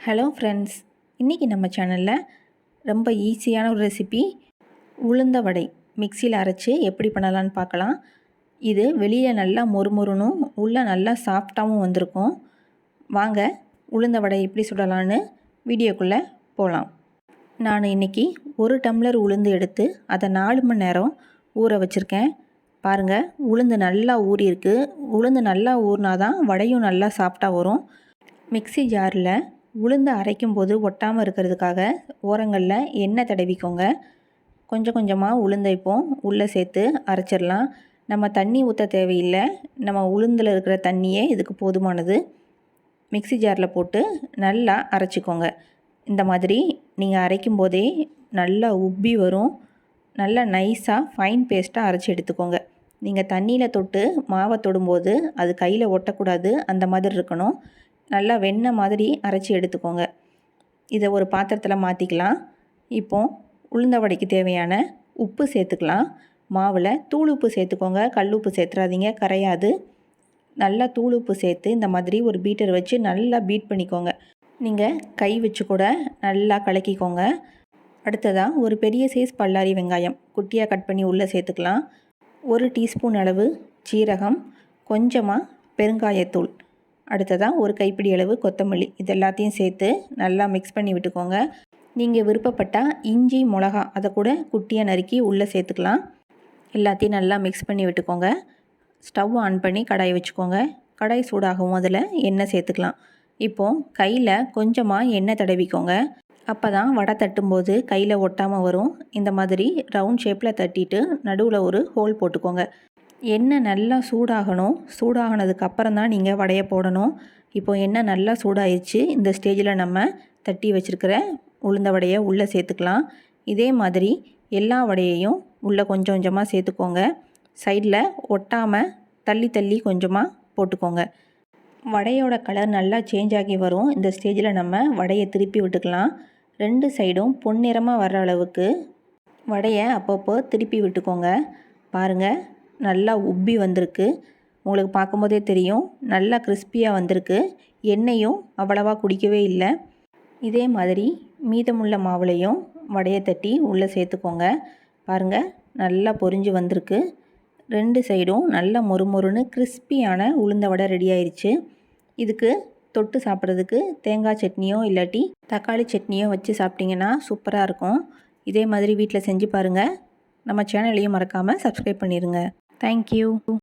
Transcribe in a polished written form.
Hello friends, இன்றைக்கி நம்ம சேனலில் ரொம்ப ஈஸியான ஒரு ரெசிபி உளுந்த வடை மிக்சியில் அரைச்சி எப்படி பண்ணலான்னு பார்க்கலாம். இது வெளியே நல்லா மொறுமொறுனும் உள்ளே நல்லா சாஃப்டாகவும் வந்திருக்கும். வாங்க உளுந்த வடை எப்படி சுடலான்னு வீடியோக்குள்ளே போகலாம். நான் இன்றைக்கி 1 டம்ளர் உளுந்து எடுத்து அதை 4 மணி நேரம் ஊற வச்சுருக்கேன். பாருங்கள், உளுந்து நல்லா ஊறியிருக்கு. உளுந்து நல்லா ஊறினா தான் வடையும் நல்லா சாஃப்டாக வரும். மிக்சி ஜாரில் உளுந்து அரைக்கும் போது ஒட்டாமல் இருக்கிறதுக்காக ஓரங்களில் எண்ணெய் தடவிக்கோங்க. கொஞ்சம் கொஞ்சமாக உளுந்தை உள்ளே சேர்த்து அரைச்சிடலாம். நம்ம தண்ணி ஊற்ற தேவையில்லை. நம்ம உளுந்தில் இருக்கிற தண்ணியே இதுக்கு போதுமானது. மிக்சி ஜாரில் போட்டு நல்லா அரைச்சிக்கோங்க. இந்த மாதிரி நீங்கள் அரைக்கும் போதே நல்லா உப்பி வரும். நல்லா நைஸாக ஃபைன் பேஸ்ட்டாக அரைச்சி எடுத்துக்கோங்க. நீங்கள் தண்ணியில் தொட்டு மாவை தொடும்போது அது கையில் ஒட்டக்கூடாது, அந்த மாதிரி இருக்கணும். நல்லா வெண்ணெய் மாதிரி அரைச்சி எடுத்துக்கோங்க. இதை ஒரு பாத்திரத்தில் மாற்றிக்கலாம். இப்போது உளுந்த வடைக்கு தேவையான உப்பு சேர்த்துக்கலாம். மாவில் தூள் உப்பு சேர்த்துக்கோங்க, கல் உப்பு சேர்த்துறாதீங்க, கரையாது. நல்லா தூள் உப்பு சேர்த்து இந்த மாதிரி ஒரு பீட்டர் வச்சு நல்லா பீட் பண்ணிக்கோங்க. நீங்கள் கை வச்சு கூட நல்லா கலக்கிக்கோங்க. அடுத்ததாக ஒரு பெரிய சைஸ் பல்லாரி வெங்காயம் குட்டியாக கட் பண்ணி உள்ளே சேர்த்துக்கலாம். 1 டீஸ்பூன் அளவு சீரகம், கொஞ்சமாக பெருங்காயத்தூள், அடுத்ததாக ஒரு கைப்பிடி அளவு கொத்தமல்லி, இது எல்லாத்தையும் சேர்த்து நல்லா மிக்ஸ் பண்ணி விட்டுக்கோங்க. நீங்கள் விருப்பப்பட்டால் இஞ்சி மிளகா அதை கூட குட்டியாக நறுக்கி உள்ளே சேர்த்துக்கலாம். எல்லாத்தையும் நல்லா மிக்ஸ் பண்ணி விட்டுக்கோங்க. ஸ்டவ் ஆன் பண்ணி கடாய் வச்சுக்கோங்க. கடாய் சூடாகவும் அதில் எண்ணெய் சேர்த்துக்கலாம். இப்போது கையில் கொஞ்சமாக எண்ணெய் தடவிக்கோங்க. அப்போ தான் வடை தட்டும்போது கையில் ஒட்டாமல் வரும். இந்த மாதிரி ரவுண்ட் ஷேப்பில் தட்டிட்டு நடுவில் ஒரு ஹோல் போட்டுக்கோங்க. எண்ணெய் நல்லா சூடாகணும். சூடாகினதுக்கு அப்புறம் தான் நீங்கள் வடையை போடணும். இப்போது எண்ணெய் நல்லா சூடாயிடுச்சு. இந்த ஸ்டேஜில் நம்ம தட்டி வச்சுருக்கிற உளுந்த வடையை உள்ளே சேர்த்துக்கலாம். இதே மாதிரி எல்லா வடையையும் உள்ளே கொஞ்சம் கொஞ்சமாக சேர்த்துக்கோங்க. சைடில் ஒட்டாமல் தள்ளி தள்ளி கொஞ்சமாக போட்டுக்கோங்க. வடையோட கலர் நல்லா சேஞ்ச் ஆகி வரும். இந்த ஸ்டேஜில் நம்ம வடையை திருப்பி விட்டுக்கலாம். 2 சைடும் பொன்னிறமாக வர்ற அளவுக்கு வடையை அப்பப்போ திருப்பி விட்டுக்கோங்க. பாருங்கள், நல்லா உப்பி வந்திருக்கு. உங்களுக்கு பார்க்கும்போதே தெரியும், நல்லா கிறிஸ்பியாக வந்திருக்கு. எண்ணெயும் அவ்வளவா குடிக்கவே இல்லை. இதே மாதிரி மீதமுள்ள மாவுலையும் வடையை தட்டி உள்ளே சேர்த்துக்கோங்க. பாருங்கள், நல்லா பொரிஞ்சு வந்திருக்கு. 2 சைடும் நல்லா மொறுமொறுன்னு கிறிஸ்பியான உளுந்த வடை ரெடி ஆயிடுச்சு. இதுக்கு தொட்டு சாப்பிட்றதுக்கு தேங்காய் சட்னியோ இல்லாட்டி தக்காளி சட்னியோ வச்சு சாப்பிட்டிங்கன்னா சூப்பராக இருக்கும். இதே மாதிரி வீட்டில் செஞ்சு பாருங்கள். நம்ம சேனலையும் மறக்காமல் சப்ஸ்கிரைப் பண்ணிடுங்க. தேங்க்யூ.